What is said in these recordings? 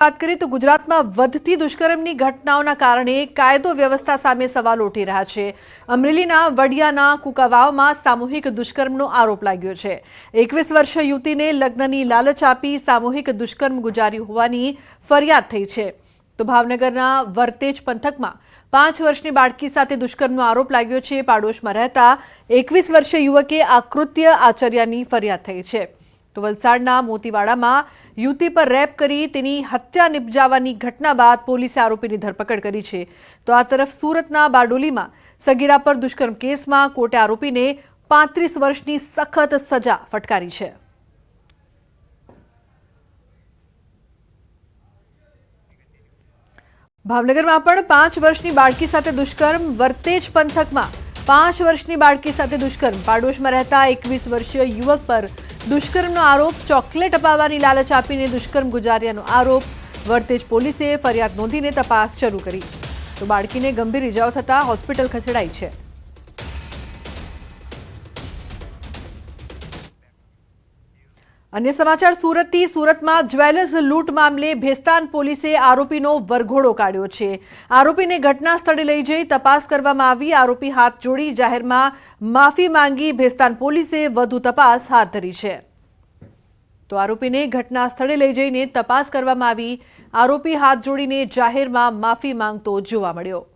વાત કરીએ તો ગુજરાતમાં વધતી દુષ્કર્મની ઘટનાઓના કારણે કાયદો વ્યવસ્થા સામે સવાલ ઉઠી રહ્યા છે। અમરેલીના વડિયાના કુકાવાવમાં સામૂહિક દુષ્કર્મનો આરોપ લાગ્યો છે। 21 વર્ષીય યુવતીને લગ્નની લાલચ આપી સામૂહિક દુષ્કર્મ ગુજાર્યું હોવાની ફરિયાદ થઈ છે। તો ભાવનગરના વર્તેજ પંથકમાં 5 વર્ષની બાળકી સાથે દુષ્કર્મનો આરોપ લાગ્યો છે। પાડોશમાં રહેતા 21 વર્ષીય યુવકે આ કૃત્ય આચર્યાની ફરિયાદ થઈ છે। તો વલસાડના મોતીવાડામાં યુવતી પર રેપ કરી તેની હત્યા નિપજાવવાની ઘટના બાદ પોલીસે આરોપીની ધરપકડ કરી છે। તો આ તરફ સુરતના બારડોલીમાં સગીરા પર દુષ્કર્મ કેસમાં કોર્ટે આરોપીને 35 વર્ષની સખત સજા ફટકારી છે। ભાવનગરમાં પણ 5 વર્ષની બાળકી સાથે દુષ્કર્મ। વર્તેજ પંથકમાં 5 વર્ષની બાળકી સાથે દુષ્કર્મ। પાડોશમાં રહેતા 21 વર્ષીય યુવક પર દુષ્કર્મનો આરોપ। ચોકલેટ અપાવવાની લાલચ આપીને દુષ્કર્મ ગુજાર્યાનો આરોપ। વર્તેજ પોલીસે ફરિયાદ નોંધીને તપાસ શરૂ કરી। તો બાળકીને ગંભીર ઇજાઓ થતા હોસ્પિટલ ખસેડાઈ છે। અન્ય સમાચાર સુરતથી। સુરતમાં જ્વેલર્સ લૂંટ મામલે ભેસ્તાન પોલીસે આરોપીનો વરઘોડો કાઢ્યો છે। આરોપીને ઘટના સ્થળે લઈ જઈ તપાસ કરવામાં આવી। આરોપી હાથ જોડી જાહેરમાં માફી માંગી ભેસ્તાન પોલીસે વધુ તપાસ હાથ ધરી છે। તો આરોપીને ઘટના સ્થળે લઈ જઈને તપાસ કરવામાં આવી। આરોપી હાથ જોડીને જાહેરમાં માફી માંગતો જોવા મળ્યો।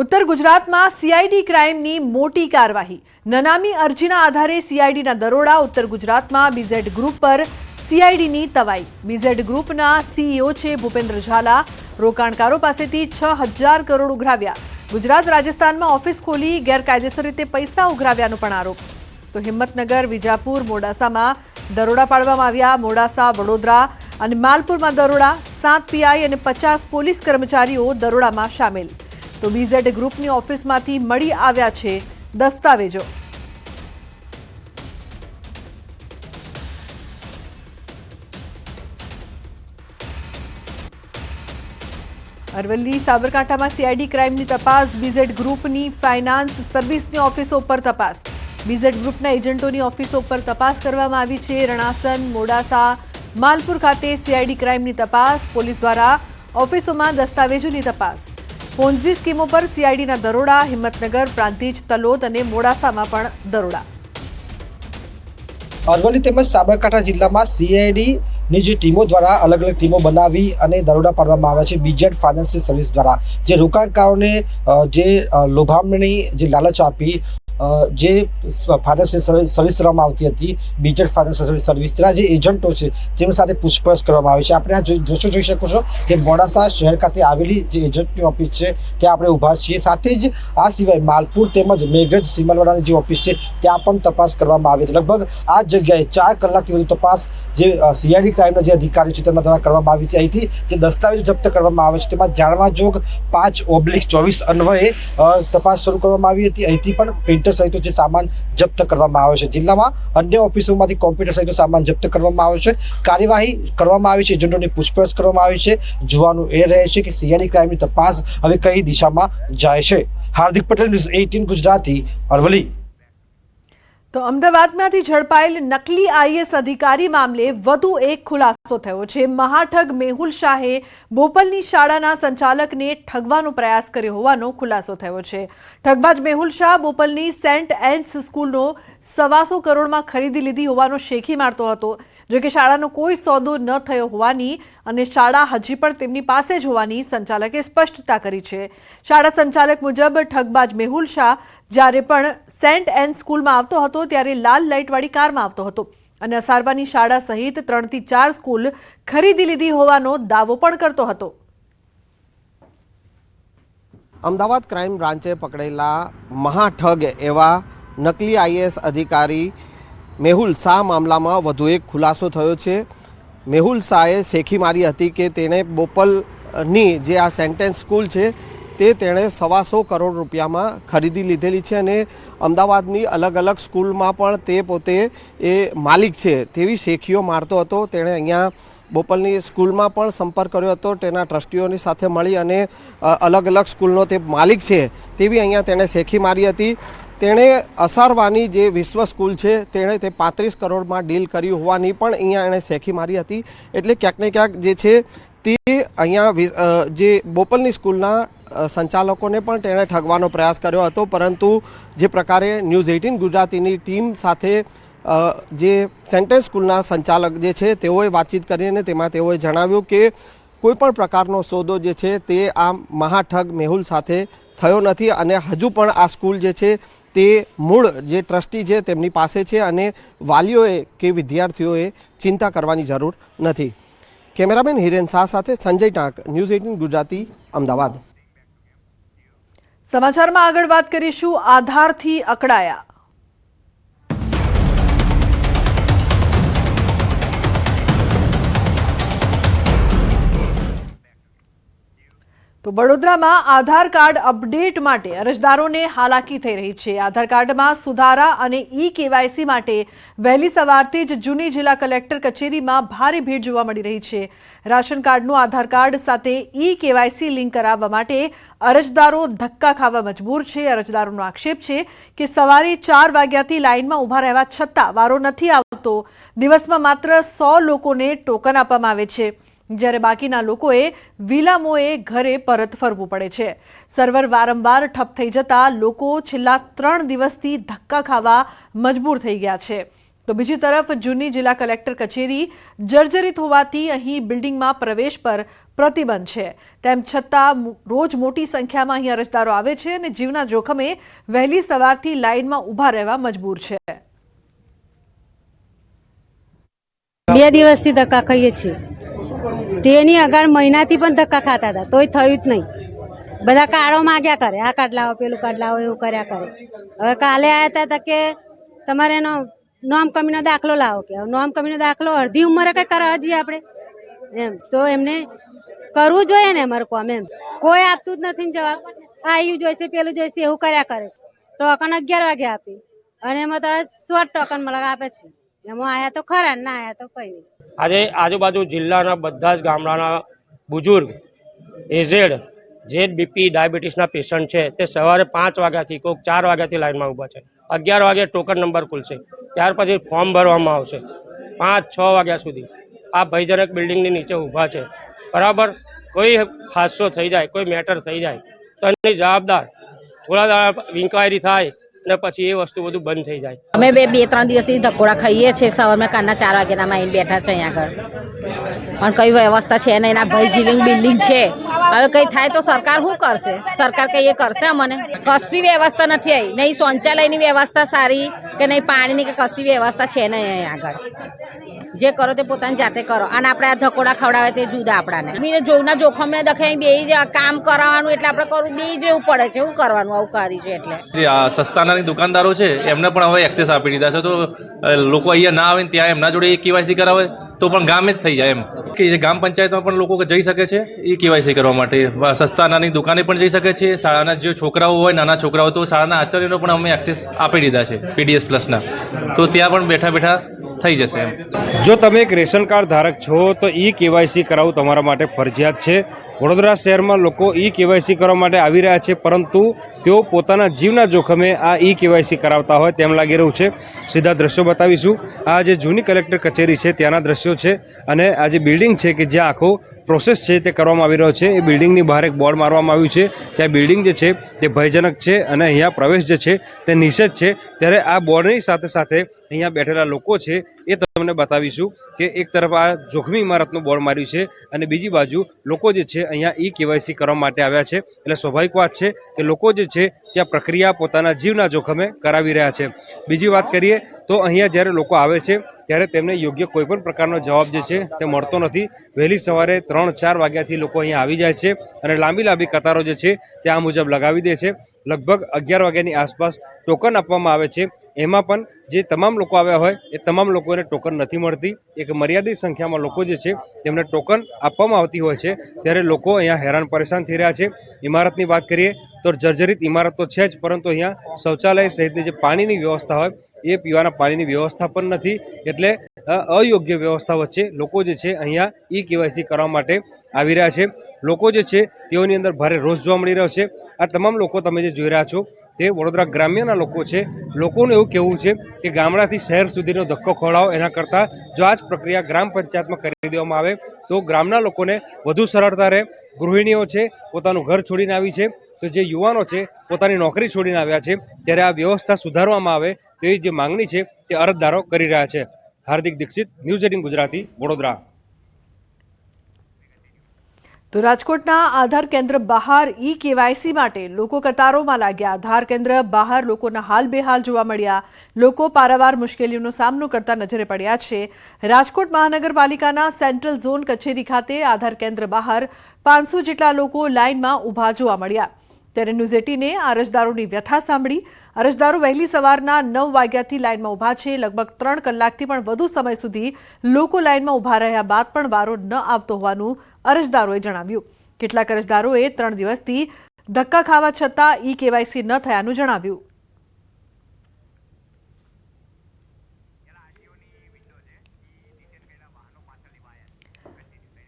ઉત્તર ગુજરાતમાં સીઆઈડી ક્રાઇમની મોટી કાર્યવાહી। નનામી અરજીના આધારે સીઆઈડીના દરોડા। ઉત્તર ગુજરાતમાં બીઝેડ ગ્રુપ પર સીઆઈડીની તવાઈ। બીઝેડ ગ્રુપના સીઈઓ છે ભૂપેન્દ્ર ઝાલા। રોકાણકારો પાસેથી 6000 કરોડ ઉઘરાવ્યા। ગુજરાત રાજસ્થાનમાં ઓફિસ ખોલી ગેરકાયદેસર રીતે પૈસા ઉઘરાવ્યાનો પણ આરોપ। તો હિંમતનગર, વિજાપુર, મોડાસામાં દરોડા પાડવામાં આવ્યા। મોડાસા, વડોદરા અને માલપુરમાં દરોડા। 7 પીઆઈ અને 50 પોલીસ કર્મચારીઓ દરોડામાં સામેલ। તો બીઝેડ ગ્રુપની ઓફિસમાંથી મળી આવ્યા છે દસ્તાવેજો। અરવલ્લી, સાબરકાંઠામાં સીઆઈડી ક્રાઇમની તપાસ। બીઝેડ ગ્રુપની ફાઇનાન્સ સર્વિસની ઓફિસો પર તપાસ। બીઝેડ ગ્રુપના એજન્ટોની ઓફિસો પર તપાસ કરવામાં આવી છે। રણાસન, મોડાસા, માલપુર ખાતે સીઆઈડી ક્રાઇમની તપાસ। પોલીસ દ્વારા ઓફિસોમાં દસ્તાવેજોની તપાસ। પોન્ઝી સ્કીમો પર સીઆઈડીના દરોડા। હિંમતનગર, પ્રાંતિજ, તલોદ અને મોડાસામાં પણ દરોડા। અરવલ્લી તેમજ સાબરકાંઠા જિલ્લામાં સીઆઈડી ની જે ટીમો દ્વારા અલગ અલગ ટીમો બનાવી અને દરોડા પાડવામાં આવ્યા છે બીઝેડ ફાઇનાન્શિયલ સર્વિસ દ્વારા। જે રોકાણકારોને જે લોભામણી જે લાલચ આપી જે ફાઇનાન્શિયલ સર્વિસ કરવામાં આવતી હતી બીઝેડ ફાઇનાન્શિયલ સર્વિસના જે એજન્ટો છે તેમની સાથે પૂછપરછ કરવામાં આવી છે। આપણે આ દ્રશ્યો જોઈ શકો છો કે મોડાસા શહેર ખાતે આવેલી જે એજન્ટની ઓફિસ છે ત્યાં આપણે ઊભા છીએ। સાથે જ આ સિવાય માલપુર તેમજ મેઘરજ સિમલવાડાની જે ઓફિસ છે ત્યાં પણ તપાસ કરવામાં આવી છે। લગભગ આ જગ્યાએ 4 કલાકથી વધુ તપાસ જે સીઆઈડી ક્રાઇમના જે અધિકારીઓ છે તેમના દ્વારા કરવામાં આવી હતી। અહીંથી જે દસ્તાવેજો જપ્ત કરવામાં આવે છે તેમાં જાણવા જોગ 5/24 અન્વયે તપાસ શરૂ કરવામાં આવી હતી। અહીંથી પણ પ્રિન્ટર સહિત જે સામાન જપ્ત કરવામાં આવ્યો છે। જિલ્લામાં અન્ય ઓફિસોમાંથી કોમ્પ્યુટર સહિત સામાન જપ્ત કરવામાં આવ્યો છે। કાર્યવાહી કરવામાં આવી છે, એજન્ટોની પૂછપરછ કરવામાં આવી છે। જોવાનું એ રહે છે કે સીઆઈડી ક્રાઇમની તપાસ હવે કઈ દિશામાં જાય છે। હાર્દિક પટેલ, ન્યૂઝ 18 ગુજરાતી, અરવલ્લી। તો અમદાવાદમાંથી ઝડપાયેલ નકલી આઈએએસ અધિકારી મામલે વધુ એક ખુલાસો થયો છે। મહાઠગ મેહુલ શાહે બોપલની શાળાના સંચાલકને ઠગવાનો પ્રયાસ કર્યો હોવાનો ખુલાસો થયો છે। ઠગબાજ મેહુલ શાહ બોપલની સેન્ટ એન્સ સ્કૂલનો 125 કરોડમાં ખરીદી લીધી હોવાનો શેખી મારતો હતો। જો કે શાળાનો કોઈ સોદો ન થયો હોવાની અને શાળા હજી પણ તેમની પાસે જ હોવાની સંચાલકે સ્પષ્ટતા કરી છે। શાળા સંચાલક મુજબ ઠગબાજ મેહુલ શાહ જ્યારે પણ સેન્ટ એન્સ સ્કૂલમાં આવતો હતો ત્યારે લાલ લાઇટવાળી કારમાં આવતો હતો અને અસારવાની શાળા સહિત 3 થી 4 સ્કૂલ ખરીદી લીધી હોવાનો દાવો પણ કરતો હતો। અમદાવાદ ક્રાઇમ બ્રાન્ચે પકડેલા મહાઠગ એવા નકલી આઈએએસ અધિકારી મેહુલ શાહ મામલામાં વધુ એક ખુલાસો થયો છે। મેહુલ શાહે શેખી મારી હતી કે તેણે બોપલની જે આ સેન્ટેન્સ સ્કૂલ છે તે તેણે 125 કરોડ રૂપિયામાં ખરીદી લીધેલી છે અને અમદાવાદની અલગ અલગ સ્કૂલમાં પણ તે પોતે એ માલિક છે તેવી શેખીઓ મારતો હતો। તેણે અહીંયા બોપલની સ્કૂલમાં પણ સંપર્ક કર્યો હતો, તેના ટ્રસ્ટીઓની સાથે મળી અને અલગ અલગ સ્કૂલનો તે માલિક છે તેવી અહીંયા તેણે શેખી મારી હતી। તેણે અસારવાની જે વિશ્વ સ્કૂલ છે તેણે તે 35 કરોડમાં ડીલ કરી હોવાની પણ અહીંયા એણે શેખી મારી હતી. એટલે ક્યાંક ને ક્યાંક જે છે તે અહીંયા જે બોપલની સ્કૂલના સંચાલકોને પણ તેણે ઠગવાનો પ્રયાસ કર્યો હતો. પરંતુ જે પ્રકારે ન્યૂઝ 18 ગુજરાતીની ટીમ સાથે જે સેન્ટેન્સ સ્કૂલના સંચાલક જે છે તેઓએ વાતચીત કરીને તેમાં તેઓએ જણાવ્યું કે કોઈપણ પ્રકારનો સોદો જે છે તે આ મહાઠગ મેહુલ સાથે થયો નથી અને હજુ પણ આ સ્કૂલ જે છે તે મૂળ જે ટ્રસ્ટી છે તેમની પાસે છે અને વાલીઓએ કે વિદ્યાર્થીઓએ ચિંતા કરવાની જરૂર નથી. કેમેરામેન હિરેન શાહ સાથે સંજય ટાંક, ન્યૂઝ 18 ગુજરાતી, અમદાવાદ. સમાચારમાં આગળ વાત કરીશું આધારથી અકળાયા. તો વડોદરામાં આધાર કાર્ડ અપડેટ માટે અરજદારોને હાલાકી થઈ રહી છે. આધાર કાર્ડમાં સુધારા અને ઈ-કેવાયસી માટે વહેલી સવારથી જ જૂની જિલ્લા કલેક્ટર કચેરીમાં ભારે ભીડ જોવા મળી રહી છે. રાશન કાર્ડનું આધાર કાર્ડ સાથે ઈ-કેવાયસી લિંક કરાવવા માટે અરજદારો ધક્કા ખાવા મજબૂર છે. અરજદારોનો આક્ષેપ છે કે સવારે 4 વાગ્યાથી લાઇનમાં ઊભા રહેવા છતાં વારો નથી આવતો. દિવસમાં માત્ર 100 લોકોને ટોકન આપવામાં આવે છે, જ્યારે બાકીના લોકોએ વિલામોએ ઘરે પરત ફરવું પડે છે. સર્વર વારંવાર ઠપ થઈ જતા લોકો છેલ્લા 3 દિવસથી ધક્કા ખાવા મજબૂર થઈ ગયા છે. તો બીજી તરફ જૂની જિલ્લા કલેક્ટર કચેરી જર્જરિત હોવાથી અહીં બિલ્ડિંગમાં પ્રવેશ પર પ્રતિબંધ છે. તેમ છતાં રોજ મોટી સંખ્યામાં અહીં અરજદારો આવે છે અને જીવના જોખમે વહેલી સવારથી લાઇનમાં ઊભા રહેવા મજબૂર છે. 2 દિવસથી ધક્કા ખાઈએ છીએ. તેની અગાર મહિનાથી પણ ધક્કા ખાતા હતા, તોય થયું જ નહીં. બધા કાર્ડો માંગ્યા કરે, આ કાર્ડ લાવો, પેલું કાર્ડ લાવો, એવું કર્યા કરે. હવે કાલે આવ્યા હતા કે તમારે એનો નોમ કમીનો દાખલો લાવો. કે નોમ કમીનો દાખલો અડધી ઉંમરે કઈ કરવા જઈએ આપણે એમ, તો એમને કરવું જોઈએ ને અમારું કામ એમ. કોઈ આપતું જ નથી જવાબ. આવ્યું જોઈશે, પેલું જોઈશે, એવું કર્યા કરે છે. ટોકન 11 વાગે આપી અને એમાં તો શોર્ટ ટોકન મળે આપે છે. એમાં આયા તો ખરા, ના આયા તો કઈ નહીં. આજે આજુબાજુ જિલ્લાના બધા જ ગામડાના બુજુર્ગ, એઝેડ, જે બીપી ડાયાબિટીસના પેશન્ટ છે તે સવારે 5 વાગ્યાથી કોઈક 4 વાગ્યાથી લાઇનમાં ઊભા છે. 11 વાગે ટોકન નંબર ખુલશે, ત્યાર પછી ફોર્મ ભરવામાં આવશે. 5-6 વાગ્યા સુધી આ ભયજનક બિલ્ડિંગની નીચે ઊભા છે. બરાબર, કોઈ હાદસો થઈ જાય, કોઈ મેટર થઈ જાય તો એની જવાબદાર થોડા ઇન્ક્વાયરી થાય અને પછી એ વસ્તુ બધું બંધ થઈ જાય. અમે 2-3 દિવસથી ધકોડા ખાઈએ છીએ. સવારમાં કારના 4 વાગ્યાના આવીને બેઠા છે અહીંયા આગળ, પણ કઈ વ્યવસ્થા છે નહીં. એના ભાઈ જીલિંગ બિલ્ડિંગ છે. હવે કઈ થાય તો સરકાર શું કરશે? સરકાર કઈ એ કરશે? અમને કશી વ્યવસ્થા નથી આવી, નહીં શૌચાલયની વ્યવસ્થા સારી કે નહીં પાણીની કે કશી વ્યવસ્થા છે નહીં અહીંયા આગળ. જે કરો તે પોતાની જાતે કરો અને આપણે આ ધકોડા ખવડાવે તે જુદા આપણાને. જોના જોખમને દખે બે કામ કરાવવાનું એટલે આપણે કરવું બે જવું પડે છે. શું કરવાનું આવું કરી છે એટલે સસ્તાનાની દુકાનદારો છે એમને પણ હવે એક્સેસ આપી દીધા છે. તો લોકો અહીંયા ના આવે ત્યાં એમના જોડે કેવાયસી કરાવે તો પણ ગામે જ થઈ જાય એમ કે જે ગ્રામ પંચાયતમાં પણ લોકો જઈ શકે છે એ કેવાયસી કરવા માટે. સસ્તાનાની દુકાને પણ જઈ શકે છે. શાળાના જે છોકરાઓ હોય, નાના છોકરાઓ, તો શાળાના આચાર્યનો પણ અમે એક્સેસ આપી દીધા છે PDS પ્લસના. તો ત્યાં પણ બેઠા બેઠા થઈ જશે એમ. જો તમે એક રેશન કાર્ડ ધારક છો તો ઈ-કેવાયસી કરાવવું તમારા માટે ફરજિયાત છે. વડોદરા શહેરમાં લોકો ઈ-કેવાયસી કરવા માટે આવી રહ્યા છે, પરંતુ તેઓ પોતાના જીવના જોખમે આ ઈ-કેવાયસી કરાવતા હોય તેમ લાગી રહ્યું છે. સીધા દ્રશ્યો બતાવીશું. આ જે જૂની કલેક્ટર કચેરી છે ત્યાંના દ્રશ્યો છે અને આ જે બિલ્ડિંગ છે કે જ્યાં આખો પ્રોસેસ છે તે કરવામાં આવી રહ્યો છે. એ બિલ્ડિંગની બહાર એક બોર્ડ મારવામાં આવ્યું છે કે આ બિલ્ડિંગ જે છે તે ભયજનક છે અને અહીંયા પ્રવેશ જે છે તે નિષેધ છે. ત્યારે આ બોર્ડની સાથે સાથે અહીંયા બેઠેલા લોકો છે એ તમને બતાવીશું કે એક તરફ આ જોખમી ઇમારતનું બોર્ડ માર્યું છે અને બીજી બાજુ લોકો જે છે અહીંયા ઈ-કેવાયસી કરવા માટે આવ્યા છે. એટલે સ્વાભાવિક વાત છે કે લોકો જે છે ત્યાં પ્રક્રિયા પોતાના જીવના જોખમે કરાવી રહ્યા છે. બીજી વાત કરીએ તો અહીંયા જ્યારે લોકો આવે છે ત્યારે તેમને યોગ્ય કોઈપણ પ્રકારનો જવાબ જે છે તે મળતો નથી. વહેલી સવારે 3-4 વાગ્યાથી લોકો અહીંયા આવી જાય છે અને લાંબી કતારો જે છે તે આ મુજબ લગાવી દે છે. લગભગ 11 વાગ્યાની આસપાસ ટોકન આપવામાં આવે છે. એમાં પણ જે તમામ લોકો આવ્યા હોય એ તમામ લોકોને ટોકન નથી મળતી. એક મર્યાદિત સંખ્યામાં લોકો જે છે તેમને ટોકન આપવામાં આવતી હોય છે. ત્યારે લોકો અહીંયા હેરાન પરેશાન થઈ રહ્યા છે. ઇમારતની વાત કરીએ તો જર્જરિત ઇમારત તો છે જ, પરંતુ અહીંયા શૌચાલય સહિતની જે પાણીની વ્યવસ્થા હોય એ પીવાના પાણીની વ્યવસ્થા પણ નથી. એટલે અયોગ્ય વ્યવસ્થા વચ્ચે લોકો જે છે અહીંયા ઈ-કેવાયસી કરવા માટે આવી રહ્યા છે. લોકો જે છે તેઓની અંદર ભારે રોષ જોવા મળી રહ્યો છે. આ તમામ લોકો તમે જે જોઈ રહ્યા છો તે વડોદરા ગ્રામ્યના લોકો છે. લોકોનું એવું કહેવું છે કે ગામડાથી શહેર સુધીનો ધક્કો ખવડાવો એના કરતાં જો આ જ પ્રક્રિયા ગ્રામ પંચાયતમાં કરી દેવામાં આવે તો ગ્રામના લોકોને વધુ સરળતા રહે. ગૃહિણીઓ છે પોતાનું ઘર છોડીને આવી છે, તો જે યુવાનો છે પોતાની નોકરી છોડીને આવ્યા છે, ત્યારે આ વ્યવસ્થા સુધારવામાં આવે તેવી જે માંગણી છે તે અરજદારો કરી રહ્યા છે. હાર્દિક દીક્ષિત, ન્યૂઝ 18 ગુજરાતી, વડોદરા. તો રાજકોટના આધાર કેન્દ્ર બહાર કેવાયસી માટે લોકો કતારોમાં લાગ્યા. આધાર કેન્દ્ર બહાર લોકોના હાલ બેહાલ જોવા મળ્યા. લોકો પારાવાર મુશ્કેલીઓનો સામનો કરતા નજરે પડ્યા છે. રાજકોટ મહાનગરપાલિકાના સેન્ટ્રલ ઝોન કચેરી ખાતે આધાર કેન્દ્ર બહાર 500 જેટલા લોકો લાઇનમાં ઊભા જોવા મળ્યા. ત્યારે ન્યૂઝ 18 અરજદારોની વ્યથા સાંભળી. અરજદારો વહેલી સવારના 9 વાગ્યાથી લાઇનમાં ઊભા છે. લગભગ 3 કલાકથી પણ વધુ સમય સુધી લોકો લાઇનમાં ઊભા રહ્યા બાદ પણ વારો ન આવતો હોવાનું અરજદારોએ જણાવ્યું. કેટલાક અરજદારોએ 3 દિવસથી ધક્કા ખાવા છતાં કેવાયસી ન થયાનું જણાવ્યું.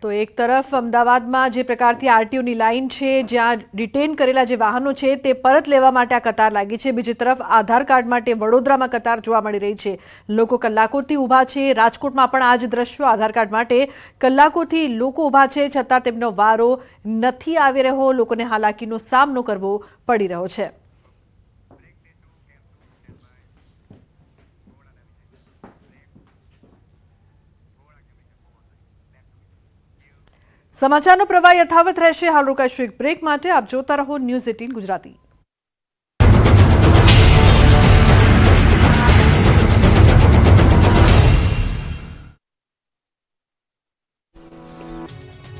તો એક તરફ અમદાવાદમાં જે પ્રકારથી આરટીઓની લાઇન છે, જ્યાં ડિટેન કરેલા જે વાહનો છે તે પરત લેવા માટે આ કતાર લાગી છે. બીજી તરફ આધાર કાર્ડ માટે વડોદરામાં કતાર જોવા મળી રહી છે. લોકો કલાકોથી ઊભા છે. રાજકોટમાં પણ આ જ દ્રશ્યો, આધાર કાર્ડ માટે કલાકોથી લોકો ઊભા છે, છતાં તેમનો વારો નથી આવી રહ્યો. લોકોને હાલાકીનો સામનો કરવો પડી રહ્યો છે. સમાચારનો પ્રવાહ યથાવત રહેશે. હાલ રોકાઈશું એક બ્રેક માટે. આપ જોતા રહો ન્યૂઝ 18 ગુજરાતી.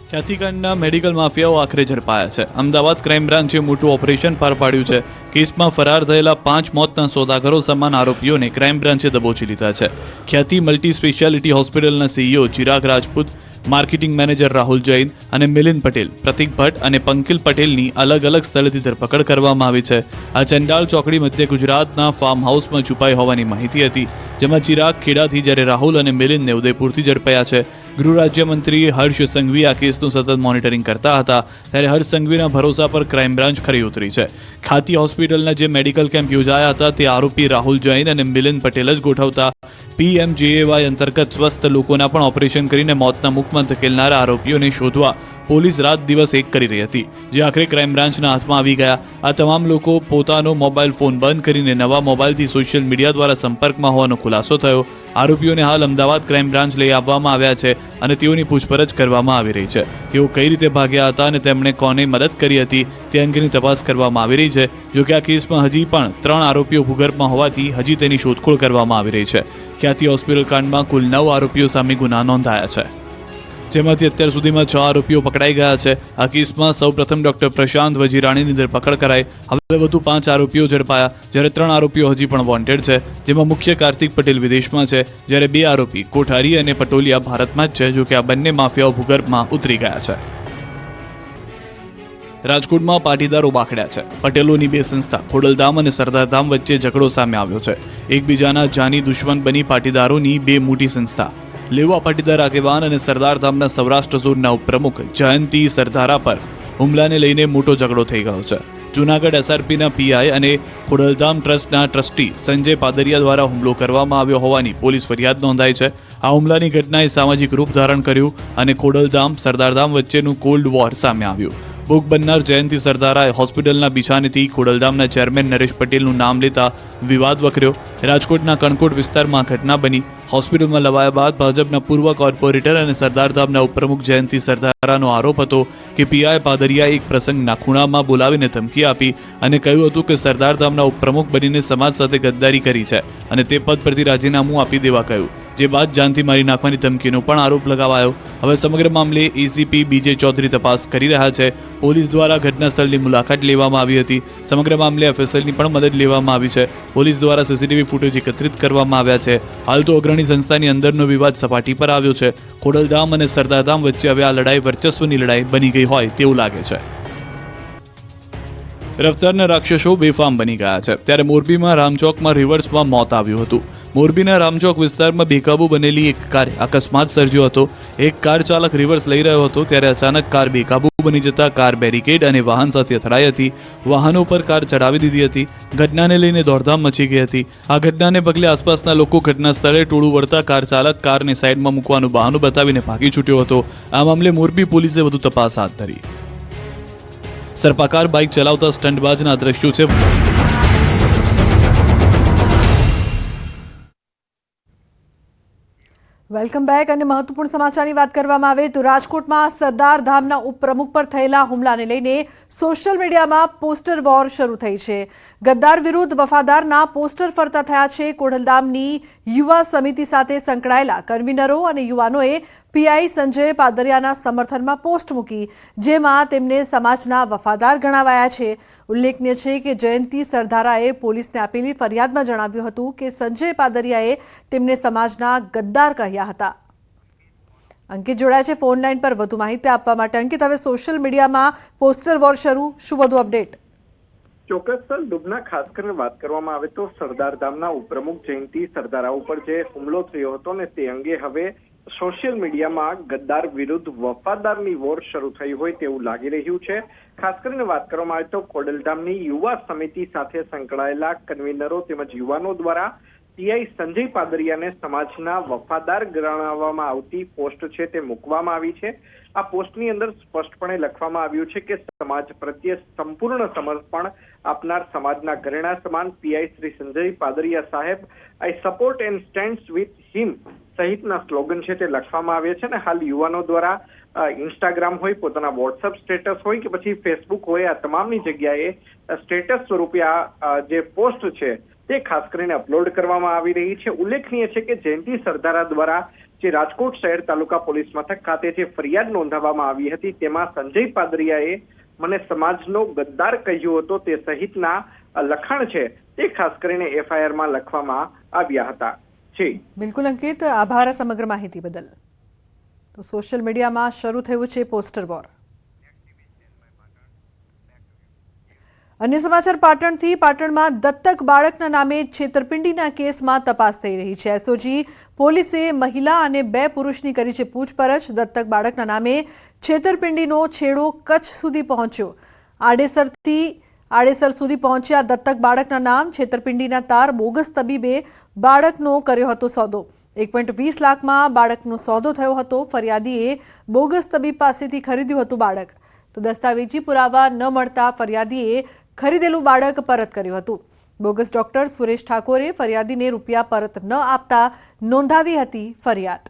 ખ્યાતિકાંડના મેડિકલ માફિયાઓ આખરે ઝડપાયા છે. અમદાવાદ ક્રાઇમ બ્રાન્ચે મોટું ઓપરેશન પાર પાડ્યું છે. કેસમાં ફરાર થયેલા 5 મોતના સોદાગરો સમાન આરોપીઓને ક્રાઇમ બ્રાન્ચે દબોચી લીધા છે. ખ્યાતિ મલ્ટી સ્પેશિયાલિટી હોસ્પિટલના CEO Chirag Rajput, marketing manager Rahul Jain અને મિલિંદ પટેલ, પ્રતિક ભટ્ટ અને પંકિલ પટેલની અલગ અલગ સ્થળેથી ધરપકડ કરવામાં આવી છે. આ ચંડાળ ચોકડી મધ્ય ગુજરાતના ફાર્મ હાઉસમાં છુપાઈ હોવાની માહિતી હતી, જેમાં ચિરાગ ખેડાથી જ્યારે રાહુલ અને મિલિંદને ઉદયપુરથી ઝડપાયા છે. ગૃહ રાજ્યમંત્રી હર્ષ સંઘવી આ કેસનું સતત મોનિટરિંગ કરતા હતા, ત્યારે હર્ષ સંઘવીના ભરોસા પર ક્રાઇમ બ્રાન્ચ ખરી ઉતરી છે. ખાતી હોસ્પિટલના જે મેડિકલ કેમ્પ યોજાયા હતા તે આરોપી રાહુલ જૈન અને મિલિંદ પટેલ જ ગોઠવતા. PMJAY અંતર્ગત સ્વસ્થ લોકોના પણ ઓપરેશન કરીને મોતના મુખમાં ધકેલનારા આરોપીઓને શોધવા પોલીસ રાત દિવસ એક કરી રહી હતી, જે આખરે ક્રાઇમ બ્રાન્ચના હાથમાં આવી ગયા. આ તમામ લોકો પોતાનો મોબાઈલ ફોન બંધ કરીને નવા મોબાઈલથી સોશિયલ મીડિયા દ્વારા સંપર્કમાં હોવાનો ખુલાસો થયો. આરોપીઓને હાલ અમદાવાદ ક્રાઇમ બ્રાન્ચ લઈ આવવામાં આવ્યા છે અને તેઓની પૂછપરછ કરવામાં આવી રહી છે. તેઓ કઈ રીતે ભાગ્યા હતા અને તેમણે કોને મદદ કરી હતી તે અંગેની તપાસ કરવામાં આવી રહી છે. જોકે આ કેસમાં હજી પણ 3 આરોપીઓ ભૂગર્ભમાં હોવાથી હજી તેની શોધખોળ કરવામાં આવી રહી છે. ખ્યાતિ હોસ્પિટલ કાંડમાં કુલ 9 આરોપીઓ સામે ગુના નોંધાયા છે, જેમાંથી અત્યાર સુધીમાં 6 આરોપીઓ પકડાઈ ગયા છે. આ કેસમાં સૌપ્રથમ ડોક્ટર પ્રશાંત વજીરાણીની ધરપકડ કરાઈ. હવે વધુ 5 આરોપીઓ ઝડપાયા, જ્યારે 3 આરોપીઓ હજી પણ વોન્ટેડ છે, જેમાં મુખ્ય કાર્તિક પટેલ વિદેશમાં છે, જ્યારે 2 આરોપી કોઠારી અને પટોલિયા ભારતમાં જ છે. જોકે આ બંને માફિયાઓ ભૂગર્ભમાં ઉતરી ગયા છે. રાજકોટમાં પાટીદારો બાખડ્યા છે. પટેલોની 2 સંસ્થા ખોડલધામ અને સરદારધામ વચ્ચે ઝઘડો સામે આવ્યો છે. એકબીજાના જાની દુશ્મન બની પાટીદારોની 2 મોટી સંસ્થા લેવા પાટીદાર આગેવાન અને સરદારધામના સૌરાષ્ટ્ર ઝોનના ઉપપ્રમુખ જયંતી સરદારા પર હુમલાને લઈને મોટો ઝઘડો થઈ ગયો છે. જૂનાગઢ SRPના PI અને ખોડલધામ ટ્રસ્ટના ટ્રસ્ટી સંજય પાદરિયા દ્વારા હુમલો કરવામાં આવ્યો હોવાની પોલીસ ફરિયાદ નોંધાઈ છે. આ હુમલાની ઘટનાએ સામાજિક રૂપ ધારણ કર્યું અને ખોડલધામ સરદારધામ વચ્ચેનું કોલ્ડ વોર સામે આવ્યું. ભોગ બનનાર જયંતી સરદારાએ હોસ્પિટલના બિછાનેથી ખોડલધામના ચેરમેન નરેશ પટેલનું નામ લેતા વિવાદ વકર્યો. રાજકોટના કણકોટ વિસ્તારમાં ઘટના બની. હોસ્પિટલમાં લવાયા બાદ ભાજપના પૂર્વ કોર્પોરેટર અને સરદારધામના ઉપપ્રમુખ જયંતી સરદારાનો આરોપ હતો કે PI પાદરિયાએ એક પ્રસંગના ખૂણામાં બોલાવીને ધમકી આપી અને કહ્યું હતું કે સરદારધામના ઉપપ્રમુખ બનીને સમાજ સાથે ગદ્દારી કરી છે અને તે પદ પરથી રાજીનામું આપી દેવા કહ્યું, જે બાદ જાનથી મારી નાખવાની ધમકીનો પણ આરોપ લગાવાયો. હવે સમગ્ર મામલે ACP BJ ચૌધરી તપાસ કરી રહ્યા છે. પોલીસ દ્વારા ઘટના સ્થળની મુલાકાત લેવામાં આવી હતી. સમગ્ર મામલે FSLની પણ મદદ લેવામાં આવી છે. પોલીસ દ્વારા CCTV ફૂટેજ એકત્રિત કરવામાં આવ્યા છે. હાલ તો અગ્રણી સંસ્થાની અંદરનો વિવાદ સપાટી પર આવ્યો છે. ખોડલધામ અને સરદારધામ વચ્ચે હવે આ લડાઈ વર્ચસ્વની લડાઈ બની ગઈ હોય તેવું લાગે છે. રફતારના રાક્ષસો બેફામ બની ગયા છે. ત્યારે મોરબીમાં રામચોકમાં રિવર્સમાં મોત આવ્યું હતું. મોરબીના રામચોક વિસ્તારમાં બેકાબુ બનેલી એક કારે અકસ્માત સર્જ્યો હતો. એક કાર ચાલક રિવર્સ લઈ રહ્યો હતો ત્યારે અચાનક કાર બેકાબુ બની જતા કાર બેરિકેડ અને વાહન સાથે અથડાઈ હતી. વાહનો પર કાર ચડાવી દીધી હતી. ઘટનાને લઈને દોડધામ મચી ગઈ હતી. આ ઘટનાને પગલે આસપાસના લોકો ઘટના સ્થળે ટોળું વળતા કાર ચાલક કારને સાઈડમાં મૂકવાનું બહાનું બતાવીને ભાગી છૂટ્યો હતો. આ મામલે મોરબી પોલીસે વધુ તપાસ હાથ ધરી. સર્પાકાર બાઇક ચલાવતા સ્ટંટબાજના દ્રશ્યો છે. Welcome back. અને મહત્વપૂર્ણ સમાચારની વાત કરવામાં આવે તો રાજકોટમાં સરદાર ધામના ઉપપ્રમુખ પર થયેલા હુમલાને લઈને સોશિયલ મીડિયામાં પોસ્ટર વોર શરૂ થઈ છે. ગદ્દાર વિરુદ્ધ વફાદારના પોસ્ટર ફરતા થયા છે. ખોડલધામની યુવા સમિતિ સાથે સંકળાયેલા કન્વીનરો અને યુવાનોએ પીઆઈ સંજય પાદરિયાના સમર્થનમાં પોસ્ટ મૂકી, જેમાં તેમને સમાજના વફાદાર ગણાવાયા છે. ઉલ્લેખનીય છે કે જયંતિ સરદારાએ પોલીસને આપેલી ફરિયાદમાં જણાવ્યું હતું કે સંજય પાદરિયાએ તેમને સમાજના ગદ્દાર કહ્યા હતા. અંકિત જોડાયા છે ફોન લાઈન પર વધુ માહિતી આપવા માટે. અંકિત, હવે સોશિયલ મીડિયામાં પોસ્ટર વોર શરૂ, શું વધુ અપડેટ? ચોક્કસ સર, ડૂબના ખાસ કરીને વાત કરવામાં આવે તો સરદાર ધામના ઉપપ્રમુખ જયંતિ સરદારા ઉપર જે હુમલો થયો હતો ને તે અંગે હવે સોશિયલ મીડિયામાં ગદ્દાર વિરુદ્ધ વફાદારની વોર શરૂ થઈ હોય તેવું લાગી રહ્યું છે. ખાસ કરીને વાત કરવામાં આવે તો ખોડલધામની યુવા સમિતિ સાથે સંકળાયેલા કન્વીનરો તેમજ યુવાનો દ્વારા પીઆઈ સંજય પાદરિયાને સમાજના વફાદાર ગણાવવામાં આવતી પોસ્ટ છે તે મૂકવામાં આવી છે. આ પોસ્ટની અંદર સ્પષ્ટપણે લખવામાં આવ્યું છે કે સમાજ પ્રત્યે સંપૂર્ણ સમર્પણ આપનાર સમાજના ઘરેણા સમાન પીઆઈ શ્રી સંજય પાદરિયા સાહેબ, આઈ support and stands with him સહિતના સ્લોગન છે તે લખવામાં આવ્યા છે. અને હાલ યુવાનો દ્વારા ઇન્સ્ટાગ્રામ હોય, પોતાના વોટ્સઅપ સ્ટેટસ હોય કે પછી ફેસબુક હોય, આ તમામની જગ્યાએ સ્ટેટસ સ્વરૂપે આ જે પોસ્ટ છે તે ખાસ કરીને અપલોડ કરવામાં આવી રહી છે. ઉલ્લેખનીય છે કે જયંતિ સરદારા દ્વારા જે રાજકોટ શહેર તાલુકા પોલીસ મથક ખાતે જે ફરિયાદ નોંધાવવામાં આવી હતી તેમાં સંજય પાદરિયાએ મને સમાજનો ગદ્દાર કહ્યો હતો તે સહિતના લખાણ છે તે ખાસ કરીને એફઆઈઆરમાં લખવામાં આવ્યા હતા. બિલકુલ અંકિત, આભાર સમગ્ર માહિતી બદલ. તો સોશિયલ મીડિયામાં શરૂ થયું છે પોસ્ટર વોર. અન્ય સમાચાર પાટણથી. પાટણમાં દત્તક બાળકના નામે છેતરપિંડીના કેસમાં તપાસ થઈ રહી છે. એસઓજી પોલીસે મહિલા અને 2 પુરુષની કરી છે પૂછપરછ. દત્તક બાળકના નામે છેતરપિંડીનો છેડો કચ્છ સુધી પહોંચ્યો. આડેસર સુધી પહોંચ્યા દત્તક બાળકના નામ. છેતરપિંડીના તાર બોગસ તબીબે બાળકનો કર્યો હતો સોદો. 1.20 લાખમાં બાળકનો સોદો થયો હતો. ફરિયાદીએ બોગસ તબીબ પાસેથી ખરીદ્યું હતું બાળક. તો દસ્તાવેજી પુરાવા ન મળતા ફરિયાદીએ ખરીદેલું બાળક પરત કર્યું હતું. બોગસ ડોક્ટર સુરેશ ઠાકોરે ફરિયાદીને રૂપિયા પરત ન આપતા નોંધાવી હતી ફરિયાદ.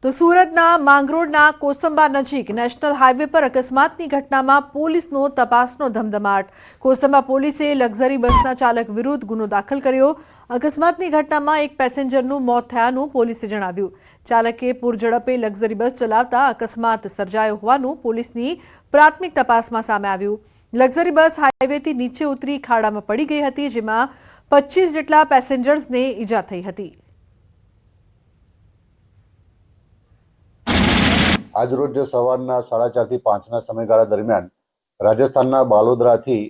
તો સુરતના માંગરોળના કોસંબા નજીક નેશનલ હાઈવે પર અકસ્માતની ઘટનામાં પોલીસનો તપાસનો ધમધમાટ. કોસંબા પોલીસે લક્ઝરી બસના ચાલક વિરુદ્ધ ગુનો દાખલ કર્યો. અકસ્માતની ઘટનામાં એક પેસેન્જરનું મોત થયાનું પોલીસે જણાવ્યું. ચાલકે પૂરઝડપે લક્ઝરી બસ ચલાવતા અકસ્માત સર્જાયો હોવાનું પોલીસની પ્રાથમિક તપાસમાં સામે આવ્યું. લક્ઝરી બસ હાઈવેથી નીચે ઉતરી ખાડામાં પડી ગઈ હતી, જેમાં 25 જેટલા પેસેન્જર્સને ઈજા થઈ હતી. આજરોજ સવારના 4:30 થી 5ના સમયગાળા દરમિયાન રાજસ્થાનના બાલોદરાથી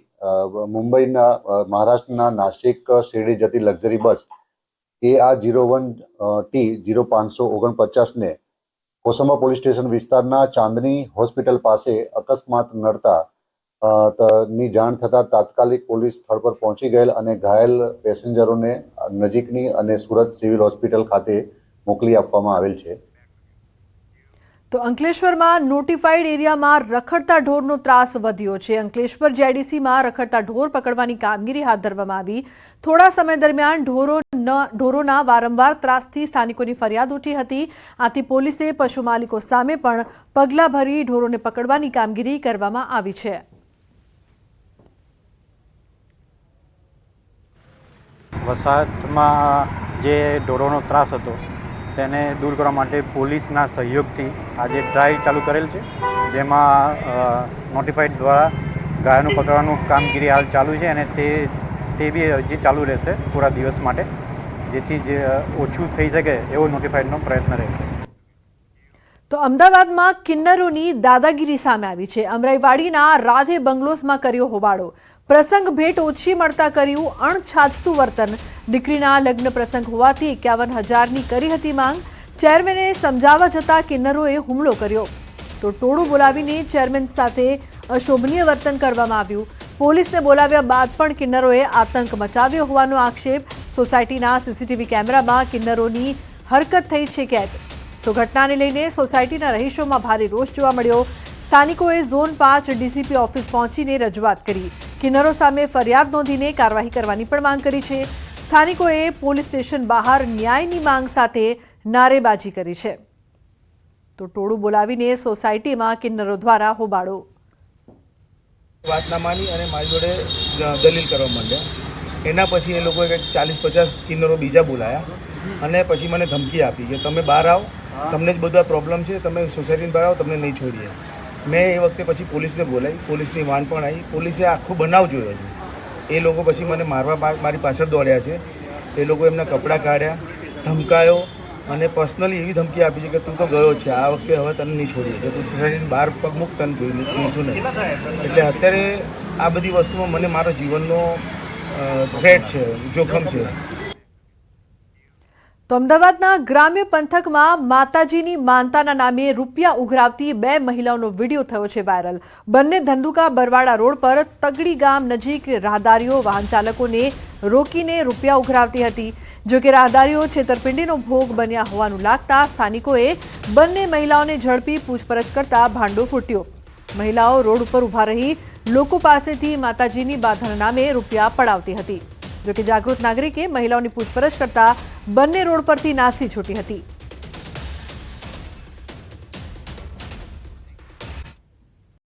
મુંબઈના મહારાષ્ટ્રના નાસિક શિરડી જતી લક્ઝરી બસ AR01T0549ને કોસંબા પોલીસ સ્ટેશન વિસ્તારના ચાંદની હોસ્પિટલ પાસે અકસ્માત નડતા ની જાણ થતાં તાત્કાલિક પોલીસ સ્થળ પર પહોંચી ગયેલ અને ઘાયલ પેસેન્જરોને નજીકની અને સુરત સિવિલ હોસ્પિટલ ખાતે મોકલી આપવામાં આવેલ છે. તો અંકલેશ્વરમાં નોટિફાઈડ એરિયામાં રખડતા ઢોરનો ત્રાસ વધ્યો છે. અંકલેશ્વર જેડીસીમાં રખડતા ઢોર પકડવાની કામગીરી હાથ ધરવામાં આવી. થોડા સમય દરમિયાન ઢોરોના વારંવાર ત્રાસથી સ્થાનિકોની ફરિયાદ ઉઠી હતી. આથી પોલીસે પશુ માલિકો સામે પણ પગલાં ભરી ઢોરોને પકડવાની કામગીરી કરવામાં આવી છે. વસાહતમાં જે ઢોરોનો ત્રાસ હતો તેને દૂર કરવા માટે પોલીસના સહયોગથી આજે ડ્રાઈવ ચાલુ કરેલ છે, જેમાં નોટિફાઈડ દ્વારા ગાયોનું પકડવાનું કામગીરી હાલ ચાલુ છે અને તે બી હજી ચાલુ રહેશે પૂરા દિવસ માટે, જેથી જે ઓછું થઈ શકે એવો નોટિફાઈડનો પ્રયત્ન રહેશે. તો અમદાવાદમાં કિન્નરોની દાદાગીરી સામે આવી છે. અમરાઈવાડીના રાધે બંગલોઝમાં કર્યો હોબાળો. પ્રસંગ ભેટ ઓછી મળતા કર્યું અણછાજતું વર્તન. દીકરીના લગ્ન પ્રસંગ હોવાથી 51,000ની કરી હતી માંગ. ચેરમેને સમજાવવા જતાં કિન્નરોએ હુમલો કર્યો. તો ટોળું બોલાવીને ચેરમેન સાથે અશોભનીય વર્તન કરવામાં આવ્યું. પોલીસને બોલાવ્યા બાદ પણ કિન્નરોએ આતંક મચાવ્યો હોવાનો આક્ષેપ. સોસાયટીના સીસીટીવી કેમેરામાં કિન્નરોની હરકત થઈ છે કેદ. તો ઘટનાને લઈને સોસાયટીના રહીશોમાં ભારે રોષ જોવા મળ્યો. સ્થાનિકોએ ઝોન 5 ડીસીપી ઓફિસ પહોંચીને રજૂઆત કરી. કિન્નરો સામે ફરિયાદ નોંધીને કાર્યવાહી કરવાની પણ માંગ કરી છે. સ્થાનિકોએ પોલીસ સ્ટેશન બહાર ન્યાયની માંગ સાથે નારેબાજી કરી છે. તો ટોળું બોલાવીને સોસાયટીમાં કિન્નરો દ્વારા હોબાળો. વાત ના માની અને મારી જોડે દલીલ કરવા માંડ્યા. એના પછી એ લોકોએ કંઈક 40-50 કિન્નરો બીજા બોલાયા અને પછી મને ધમકી આપી કે તમે બહાર આવો, તમને જ બધા પ્રોબ્લેમ છે, તમે સોસાયટીની બહાર આવો, તમને નહીં છોડીએ. મેં એ વખતે પછી પોલીસને બોલાવી, પોલીસની વાન પણ આવી. પોલીસે આખો બનાવ જોયો છે. એ લોકો પછી મને મારવા મારી પાછળ દોડ્યા છે. એ લોકો એમના કપડાં કાઢ્યા, ધમકાયો અને પર્સનલી એવી ધમકી આપી છે કે તું તો ગયો છે, આ વખતે હવે તને નહીં છોડીએ, કે તું સોસાયટીની બહાર પગ મૂક, તને જોઈશું નહીં. એટલે અત્યારે આ બધી વસ્તુમાં મને મારા જીવનનો થ્રેટ છે, જોખમ છે. તો અમદાવાદના ગ્રામ્ય પંથકમાં માતાજીની માનતાના નામે રૂપિયા ઉઘરાવતી 2 મહિલાઓનો વિડીયો થયો છે વાયરલ. બંને ધંધુકા બરવાડા રોડ પર તગડી ગામ નજીક રાહદારીઓ વાહન ચાલકોને રોકીને રૂપિયા ઉઘરાવતી હતી. જોકે રાહદારીઓ છેતરપિંડીનો ભોગ બન્યા હોવાનું લાગતા સ્થાનિકોએ બંને મહિલાઓને ઝડપી પૂછપરછ કરતા ભાંડો ફૂટ્યો. મહિલાઓ રોડ ઉપર ઊભા રહી લોકો પાસેથી માતાજીની બાધાના નામે રૂપિયા પડાવતી હતી. જોકે જાગૃત નાગરિકે મહિલાઓની પૂછપરછ કરતા બંને રોડ પરથી નાસી છૂટી હતી.